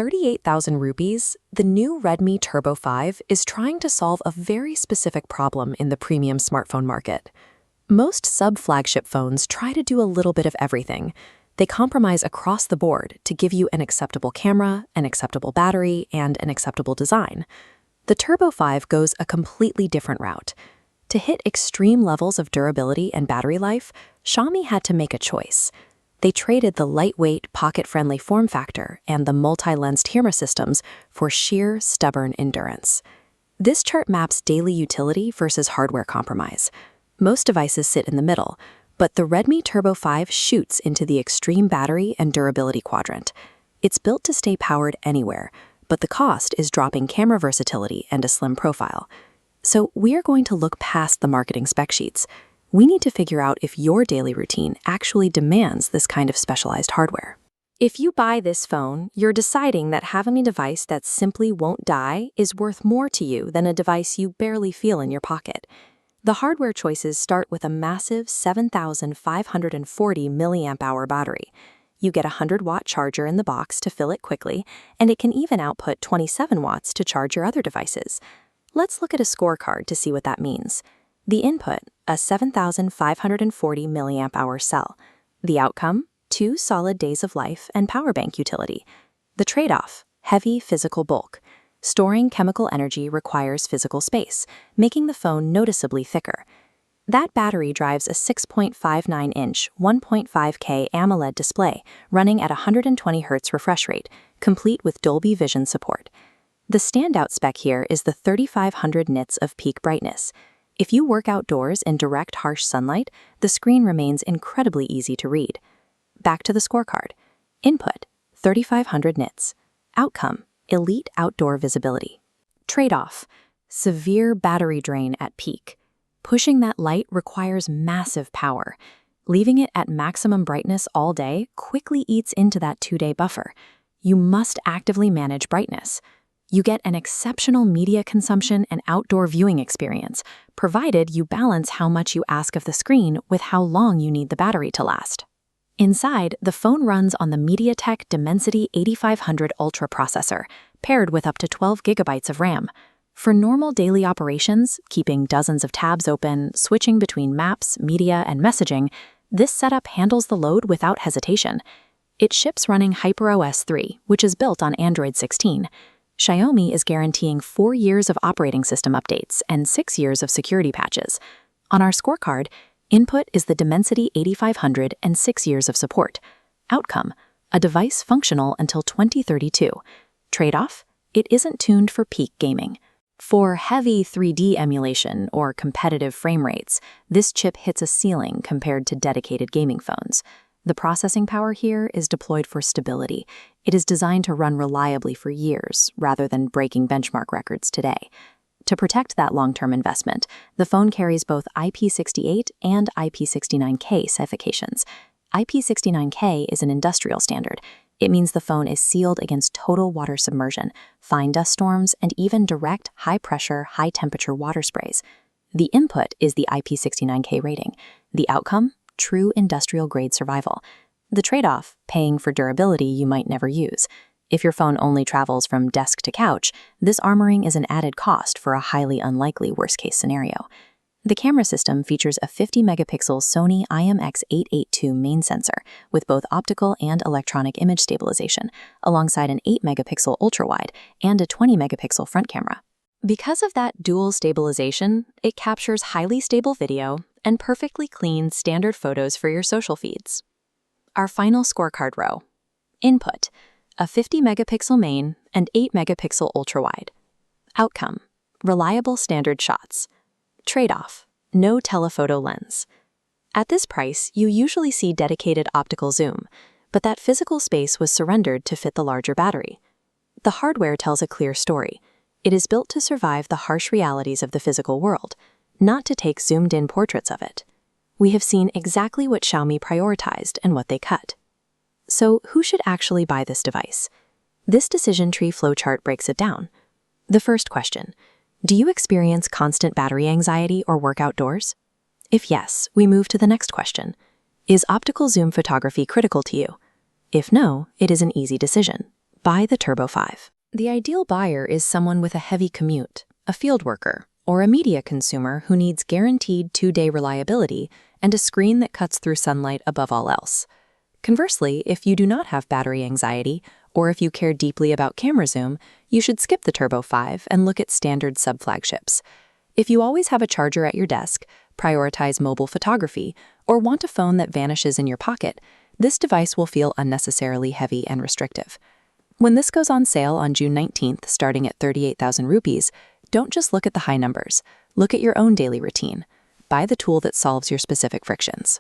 38,000 rupees, the new Redmi Turbo 5 is trying to solve a very specific problem in the premium smartphone market. Most sub-flagship phones try to do a little bit of everything. They compromise across the board to give you an acceptable camera, an acceptable battery, and an acceptable design. The Turbo 5 goes a completely different route. To hit extreme levels of durability and battery life, Xiaomi had to make a choice. They traded the lightweight, pocket-friendly form factor and the multi-lensed camera systems for sheer, stubborn endurance. This chart maps daily utility versus hardware compromise. Most devices sit in the middle, but the Redmi Turbo 5 shoots into the extreme battery and durability quadrant. It's built to stay powered anywhere, but the cost is dropping camera versatility and a slim profile. So we are going to look past the marketing spec sheets. We need to figure out if your daily routine actually demands this kind of specialized hardware. If you buy this phone, you're deciding that having a device that simply won't die is worth more to you than a device you barely feel in your pocket. The hardware choices start with a massive 7,540 mAh battery. You get a 100-watt charger in the box to fill it quickly, and it can even output 27 watts to charge your other devices. Let's look at a scorecard to see what that means. The input, a 7,540 mAh cell. The outcome, 2 solid days of life and power bank utility. The trade-off, heavy physical bulk. Storing chemical energy requires physical space, making the phone noticeably thicker. That battery drives a 6.59-inch, 1.5K AMOLED display running at 120 Hz refresh rate, complete with Dolby Vision support. The standout spec here is the 3,500 nits of peak brightness. If you work outdoors in direct harsh sunlight, the screen remains incredibly easy to read. Back to the scorecard. Input, 3,500 nits. Outcome, elite outdoor visibility. Trade-off, severe battery drain at peak. Pushing that light requires massive power. Leaving it at maximum brightness all day quickly eats into that 2-day buffer. You must actively manage brightness. You get an exceptional media consumption and outdoor viewing experience, provided you balance how much you ask of the screen with how long you need the battery to last. Inside, the phone runs on the MediaTek Dimensity 8500 Ultra processor, paired with up to 12 GB of RAM. For normal daily operations, keeping dozens of tabs open, switching between maps, media, and messaging, this setup handles the load without hesitation. It ships running HyperOS 3, which is built on Android 16. Xiaomi is guaranteeing 4 years of operating system updates and 6 years of security patches. On our scorecard, input is the Dimensity 8500 and 6 years of support. Outcome, a device functional until 2032. Trade-off, it isn't tuned for peak gaming. For heavy 3D emulation or competitive frame rates, this chip hits a ceiling compared to dedicated gaming phones. The processing power here is deployed for stability. It is designed to run reliably for years, rather than breaking benchmark records today. To protect that long-term investment, the phone carries both IP68 and IP69K certifications. IP69K is an industrial standard. It means the phone is sealed against total water submersion, fine dust storms, and even direct high-pressure, high-temperature water sprays. The input is the IP69K rating. The outcome? True industrial-grade survival. The trade-off, paying for durability you might never use. If your phone only travels from desk to couch, this armoring is an added cost for a highly unlikely worst-case scenario. The camera system features a 50-megapixel Sony IMX882 main sensor with both optical and electronic image stabilization, alongside an 8-megapixel ultra-wide and a 20-megapixel front camera. Because of that dual stabilization, it captures highly stable video and perfectly clean standard photos for your social feeds. Our final scorecard row. Input, a 50-megapixel main and 8-megapixel ultra-wide. Outcome, reliable standard shots. Trade-off, no telephoto lens. At this price, you usually see dedicated optical zoom, but that physical space was surrendered to fit the larger battery. The hardware tells a clear story. It is built to survive the harsh realities of the physical world, not to take zoomed-in portraits of it. We have seen exactly what Xiaomi prioritized and what they cut. So who should actually buy this device? This decision tree flowchart breaks it down. The first question, do you experience constant battery anxiety or work outdoors? If yes, we move to the next question. Is optical zoom photography critical to you? If no, it is an easy decision. Buy the Turbo 5. The ideal buyer is someone with a heavy commute, a field worker, or a media consumer who needs guaranteed 2-day reliability and a screen that cuts through sunlight above all else. Conversely, if you do not have battery anxiety, or if you care deeply about camera zoom, you should skip the Turbo 5 and look at standard sub-flagships. If you always have a charger at your desk, prioritize mobile photography, or want a phone that vanishes in your pocket, this device will feel unnecessarily heavy and restrictive. When this goes on sale on June 19th, starting at 38,000 rupees, don't just look at the high numbers. Look at your own daily routine. Buy the tool that solves your specific frictions.